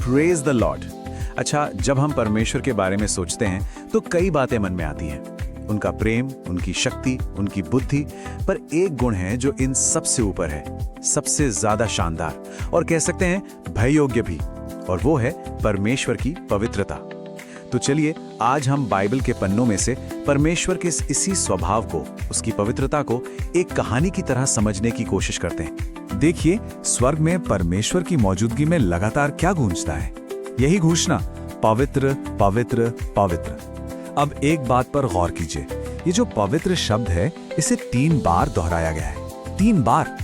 Praise the Lord. अच्छा, जब हम परमेश्वर के बारे में सोचते हैं तो कई बातें मन में आती हैं। उनका प्रेम, उनकी शक्ति, उनकी बुद्धि, पर एक गुण है जो इन सबसे ऊपर है, सबसे ज्यादा शानदार और कह सकते हैं भययोग्य भी, और वो है परमेश्वर की पवित्रता। तो चलिए आज हम बाइबल के पन्नों में से परमेश्वर के इसी स्वभाव को, उसकी पवित्रता को एक कहानी की तरह समझने की कोशिश करते हैं। देखिए, स्वर्ग में परमेश्वर की मौजूदगी में लगातार क्या गूंजता है? यही घोषणा, पवित्र पवित्र पवित्र। अब एक बात पर गौर कीजिए, ये जो पवित्र शब्द है इसे 3 बार दोहराया गया है। 3 बार।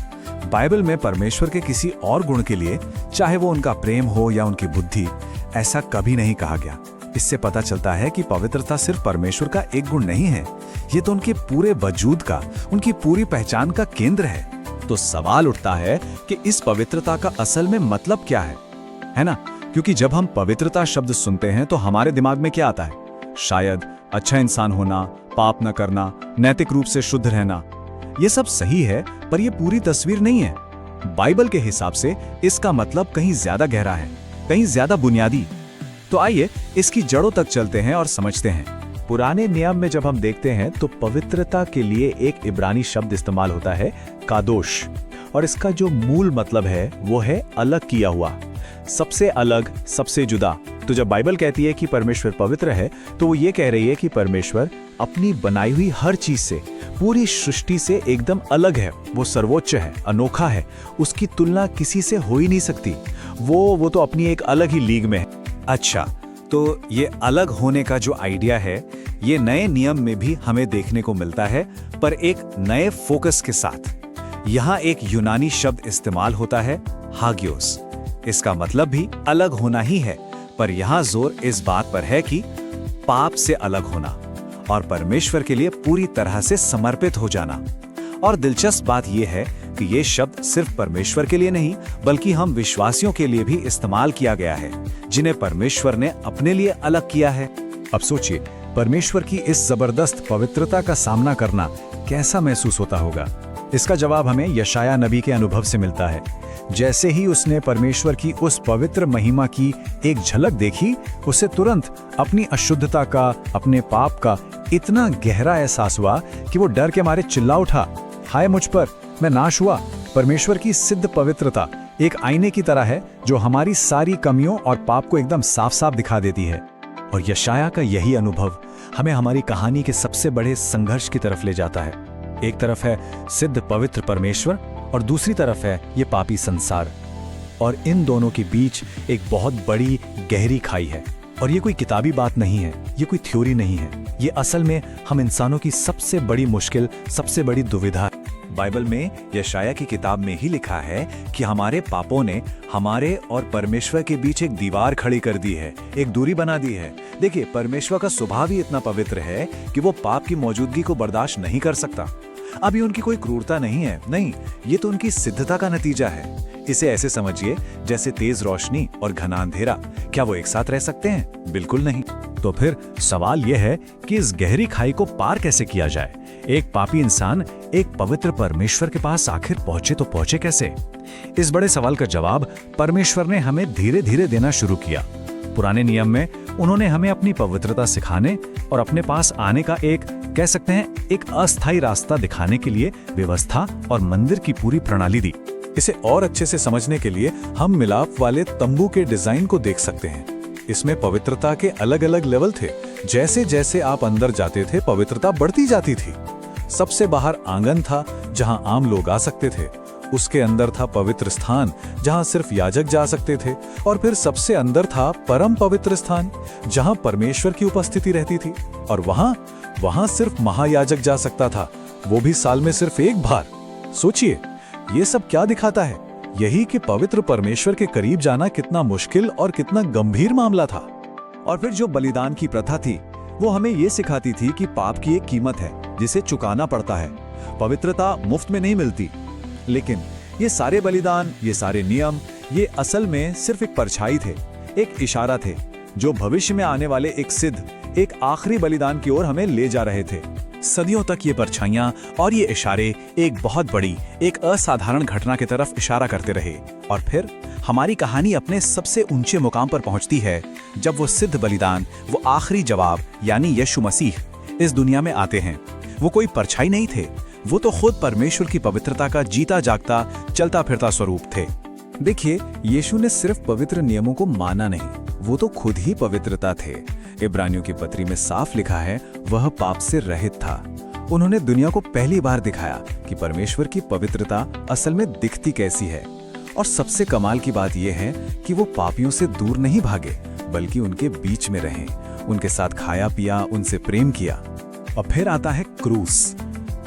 बाइबल में परमेश्वर के किसी और गुण के लिए, चाहे वो उनका प्रेम हो या उनकी बुद्धि, ऐसा कभी नहीं कहा गया। इससे पता चलता है कि पवित्रता सिर्फ परमेश्वर का एक गुण नहीं है, ये तो उनके पूरे वजूद का, उनकी पूरी पहचान का केंद्र है। तो सवाल उठता है कि इस पवित्रता का असल में मतलब क्या है ना? क्योंकि जब हम पवित्रता शब्द सुनते हैं तो हमारे दिमाग में क्या आता है? शायद अच्छा इंसान होना, पाप न करना, नैतिक रूप से शुद्ध रहना। ये सब सही है, पर यह पूरी तस्वीर नहीं है। बाइबल के हिसाब से इसका मतलब कहीं ज्यादा गहरा है, कहीं ज्यादा बुनियादी। तो आइए इसकी जड़ों तक चलते हैं और समझते हैं। पुराने नियम में जब हम देखते हैं तो पवित्रता के लिए एक इब्रानी शब्द इस्तेमाल होता है, कादोश, और इसका जो मूल मतलब है वो है अलग किया हुआ, सबसे अलग, सबसे जुदा। तो जब बाइबल कहती है कि परमेश्वर पवित्र है तो वो ये कह रही है कि परमेश्वर अपनी बनाई हुई हर चीज से, पूरी सृष्टि से एकदम अलग है। वो सर्वोच्च है, अनोखा है, उसकी तुलना किसी से हो ही नहीं सकती। वो तो अपनी एक अलग ही लीग में है। अच्छा, तो ये अलग होने का जो आइडिया है ये नए नियम में भी हमें देखने को मिलता है, पर एक नए फोकस के साथ। यहाँ एक यूनानी शब्द इस्तेमाल होता है, हागियोस। इसका मतलब भी अलग होना ही है, पर यहाँ जोर इस बात पर है कि पाप से अलग होना और परमेश्वर के लिए पूरी तरह से समर्पित हो जाना। और दिलचस्प बात यह है कि ये शब्द सिर्फ परमेश्वर के लिए नहीं, बल्कि हम विश्वासियों के लिए भी इस्तेमाल किया गया है, जिन्हें परमेश्वर ने अपने लिए अलग किया है। अब सोचिए, परमेश्वर की इस जबरदस्त पवित्रता का सामना करना कैसा महसूस होता होगा? इसका जवाब हमें यशाया नबी के अनुभव से मिलता है। जैसे ही उसने परमेश्वर की उस पवित्र महिमा की एक झलक देखी, उसे तुरंत अपनी अशुद्धता का, अपने पाप का इतना गहरा एहसास हुआ कि वो डर के मारे चिल्ला उठा, हाय मुझ पर, मैं नाश हुआ। परमेश्वर की सिद्ध पवित्रता एक आईने की तरह है जो हमारी सारी कमियों और पाप को एकदम साफ साफ दिखा देती है। और यशाया का यही अनुभव हमें हमारी कहानी के सबसे बड़े संघर्ष की तरफ ले जाता है। एक तरफ है सिद्ध पवित्र परमेश्वर और दूसरी तरफ है ये पापी संसार, और इन दोनों के बीच एक बहुत बड़ी गहरी खाई है। और ये कोई किताबी बात नहीं है, ये कोई थ्योरी नहीं है, ये असल में हम इंसानों की सबसे बड़ी मुश्किल, सबसे बड़ी दुविधा है। बाइबल में यशाया की किताब में ही लिखा है कि हमारे पापों ने हमारे और परमेश्वर के बीच एक दीवार खड़ी कर दी है, एक दूरी बना दी है। देखिए, परमेश्वर का स्वभाव ही इतना पवित्र है कि वो पाप की मौजूदगी को बर्दाश्त नहीं कर सकता। अब ये उनकी कोई क्रूरता नहीं है, नहीं, ये तो उनकी सिद्धता का नतीजा है। इसे ऐसे समझिए जैसे तेज रोशनी और घना अंधेरा, क्या वो एक साथ रह सकते हैं? बिल्कुल नहीं। तो फिर सवाल यह है कि इस गहरी खाई को पार कैसे किया जाए? एक पापी इंसान एक पवित्र परमेश्वर के पास आखिर पहुंचे तो पहुंचे कैसे? इस बड़े सवाल का जवाब परमेश्वर ने हमें धीरे धीरे देना शुरू किया। पुराने नियम में उन्होंने हमें अपनी पवित्रता सिखाने और अपने पास आने का एक, कह सकते हैं, एक अस्थायी रास्ता दिखाने के लिए व्यवस्था और मंदिर की पूरी प्रणाली दी। इसे और अच्छे से समझने के लिए हम मिलाप वाले तंबू के डिजाइन को देख सकते हैं। इसमें पवित्रता के अलग अलग लेवल थे। जैसे जैसे आप अंदर जाते थे, पवित्रता बढ़ती जाती थी। सबसे बाहर आंगन था जहां आम लोग आ सकते थे। उसके अंदर था पवित्र स्थान जहां सिर्फ याजक जा सकते थे, और फिर सबसे अंदर था परम पवित्र स्थान जहां परमेश्वर की उपस्थिति रहती थी, और वहां सिर्फ महायाजक जा सकता था, वो भी साल में सिर्फ एक बार। सोचिए, ये सब क्या दिखाता है? यही कि पवित्र परमेश्वर के करीब जाना कितना मुश्किल और कितना गंभीर मामला था। और फिर जो बलिदान की प्रथा थी वो हमें ये सिखाती थी कि पाप की एक कीमत है जिसे चुकाना पड़ता है। पवित्रता मुफ्त में नहीं मिलती। लेकिन ये सारे बलिदान, ये सारे नियम, ये असल में सिर्फ एक परछाई थे, एक इशारा थे जो भविष्य में आने वाले एक सिद्ध, एक आखिरी बलिदान की ओर हमें ले जा रहे थे। सदियों तक ये परछाइयां और ये इशारे एक बहुत बड़ी, एक असाधारण घटना की तरफ इशारा करते रहे। और फिर हमारी कहानी अपने सबसे ऊंचे मुकाम पर पहुंचती है जब वो सिद्ध बलिदान, वो आखिरी जवाब यानी यीशु मसीह इस दुनिया में आते हैं। वो कोई परछाई नहीं थे, वो तो खुद परमेश्वर की पवित्रता का जीता जागता चलता फिरता स्वरूप थे। देखिए, यीशु ने सिर्फ पवित्र नियमों को माना नहीं, वो तो खुद ही पवित्रता थे। इब्रानियों की पत्री में साफ लिखा है, वह पाप से रहित था। उन्होंने दुनिया को पहली बार दिखाया कि परमेश्वर की पवित्रता असल में दिखती कैसी है। और सबसे कमाल की बात यह है कि वो पापियों से दूर नहीं भागे, बल्कि उनके बीच में रहे, उनके साथ खाया पिया, उनसे प्रेम किया। और फिर आता है क्रूस।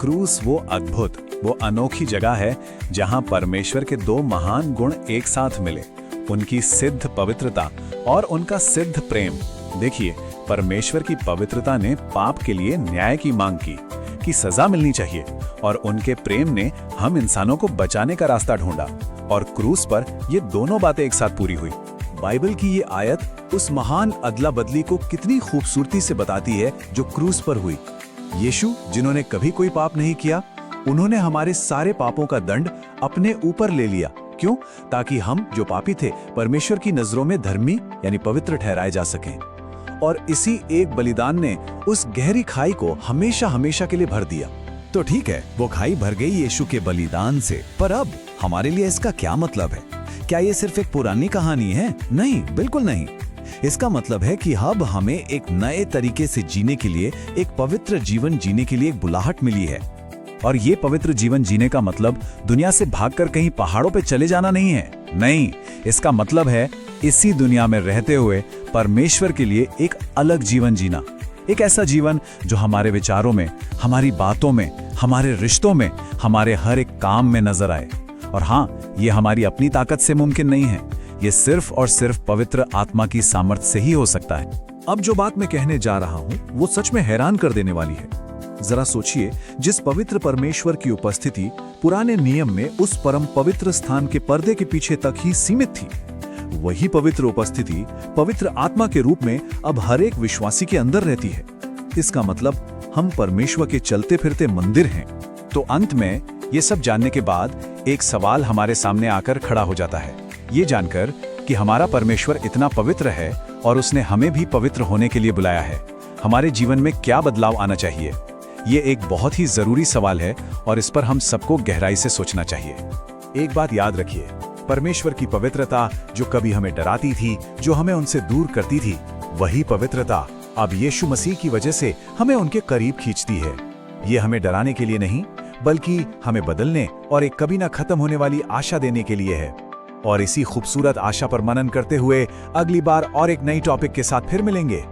क्रूस वो अद्भुत, वो अनोखी जगह है जहां परमेश्वर के दो महान गुण एक साथ मिले, उनकी सिद्ध पवित्रता और उनका सिद्ध प्रेम। देखिए, परमेश्वर की पवित्रता ने पाप के लिए न्याय की मांग की कि सजा मिलनी चाहिए, और उनके प्रेम ने हम इंसानों को बचाने का रास्ता ढूंढा। और क्रूस पर ये दोनों बातें एक साथ पूरी हुई। बाइबल की ये आयत उस महान अदला बदली को कितनी खूबसूरती से बताती है जो क्रूस पर हुई। यीशु, जिन्होंने कभी कोई पाप नहीं किया, उन्होंने हमारे सारे पापों का दंड अपने ऊपर ले लिया। क्यों? ताकि हम जो पापी थे, परमेश्वर की नजरों में धर्मी यानी पवित्र ठहराए जा सकें। और इसी एक बलिदान ने उस गहरी खाई को हमेशा हमेशा के लिए भर दिया। तो ठीक है, वो खाई भर गई यीशु के बलिदान से, पर अब हमारे लिए इसका क्या मतलब है? क्या ये सिर्फ एक पुरानी कहानी है? नहीं, बिल्कुल नहीं। इसका मतलब है कि अब हमें एक नए तरीके से जीने के लिए, एक पवित्र जीवन जीने के लिए एक बुलाहट मिली है। और ये पवित्र जीवन जीने का मतलब दुनिया से भागकर कहीं पहाड़ों पे चले जाना नहीं है। नहीं, इसका मतलब है इसी दुनिया में रहते हुए परमेश्वर के लिए एक अलग जीवन जीना। एक ऐसा जीवन जो हमारे विचारों में, हमारी बातों में, हमारे रिश्तों में, हमारे हर एक काम में नजर आए। और हाँ, ये हमारी अपनी ताकत से मुमकिन नहीं है, ये सिर्फ और सिर्फ पवित्र आत्मा की सामर्थ्य से ही हो सकता है। अब जो बात मैं कहने जा रहा हूं वो सच में हैरान कर देने वाली है। जरा सोचिए, जिस पवित्र परमेश्वर की उपस्थिति पुराने नियम में उस परम पवित्र स्थान के पर्दे के पीछे तक ही सीमित थी, वही पवित्र उपस्थिति पवित्र आत्मा के रूप में अब हर एक विश्वासी के अंदर रहती है। इसका मतलब हम परमेश्वर के चलते फिरते मंदिर हैं। तो अंत में ये सब जानने के बाद एक सवाल हमारे सामने आकर खड़ा हो जाता है, ये जानकर कि हमारा परमेश्वर इतना पवित्र है और उसने हमें भी पवित्र होने के लिए बुलाया है। हमारे जीवन में क्या बदलाव आना चाहिए? ये एक बहुत ही जरूरी सवाल है और इस पर हम सबको गहराई से सोचना चाहिए। एक बात याद रखिए, परमेश्वर की पवित्रता जो कभी हमें डराती थी, जो हमें उनसे दूर करती थी, वही पवित्रता अब यीशु मसीह की वजह से हमें उनके करीब खींचती है। ये हमें डराने के लिए नहीं, बल्कि हमें बदलने और एक कभी ना खत्म होने वाली आशा देने के लिए है। और इसी खूबसूरत आशा पर मनन करते हुए अगली बार और एक नई टॉपिक के साथ फिर मिलेंगे।